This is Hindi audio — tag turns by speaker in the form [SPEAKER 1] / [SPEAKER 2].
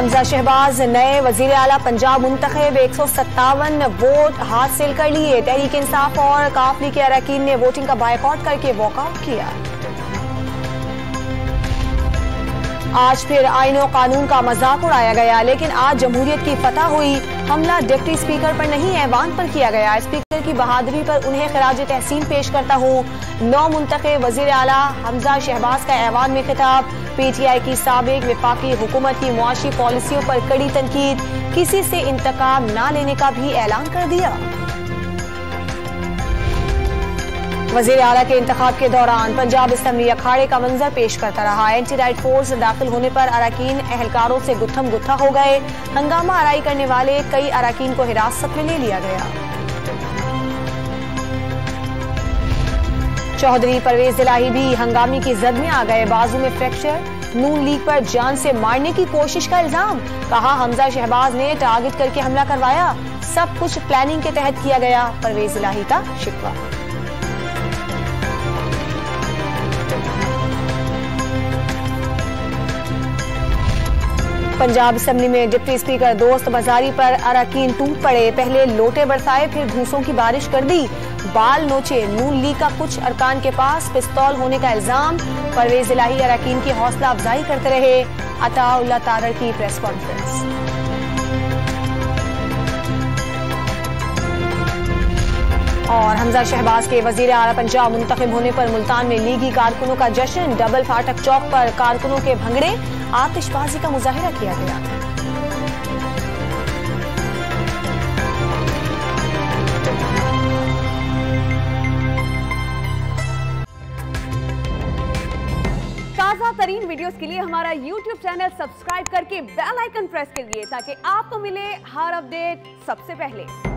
[SPEAKER 1] हमजा शहबाज नए वजीर आला पंजाब मुंतखब 157 वोट हासिल कर लिए। तहरीक इंसाफ और काफली के अरकान ने वोटिंग का बायकॉट करके वॉकआउट किया। आज फिर आईन और कानून का मजाक उड़ाया गया, लेकिन आज जमहूरियत की फतह हुई। हमला डिप्टी स्पीकर पर नहीं ऐवान पर किया गया। स्पीकर की बहादुरी पर उन्हें खराज तहसीन पेश करता हूँ। नौ मुंतखब वजीर आला हमजा शहबाज का ऐवान में खिताब। PTI की साबिक वफाकी हुकूमत की मुआशी पॉलिसियों पर कड़ी तनकीद। किसी से इंतकाम न लेने का भी ऐलान कर दिया। वजीर आला के इंतखाब के दौरान पंजाब असम्बली अखाड़े का मंजर पेश करता रहा। एंटी राइट फोर्स दाखिल होने पर अरकान एहलकारों से गुत्थम गुत्था हो गए। हंगामा आराई करने वाले कई अरकान को हिरासत में ले लिया गया। चौधरी परवेज इलाही भी हंगामे की जद में आ गए। बाजू में फ्रैक्चर, नून लीग पर जान से मारने की कोशिश का इल्जाम। कहा हमजा शहबाज ने टारगेट करके हमला करवाया, सब कुछ प्लानिंग के तहत किया गया। परवेज इलाही का शिकवा। पंजाब असेंबली में डिप्टी स्पीकर दोस्त बाजारी पर अरकान टूट पड़े। पहले लोटे बरसाए, फिर घूसों की बारिश कर दी, बाल नोचे। नून लीग का कुछ अरकान के पास पिस्तौल होने का इल्जाम। परवेज इलाही अरकान की हौसला अफजाई करते रहे। अताउल्लाह तारड़ की प्रेस कॉन्फ्रेंस। और हमजा शहबाज के वजीर आला पंजाब मुंतखब होने पर मुल्तान में लीगी कारकुनों का जश्न। डबल फाटक चौक पर कारकुनों के भंगड़े, आतिशबाजी का मुजाहिरा किया गया।
[SPEAKER 2] ताजा तरीन वीडियोस के लिए हमारा YouTube चैनल सब्सक्राइब करके बेल आइकन प्रेस करिए ताकि आपको मिले हर अपडेट सबसे पहले।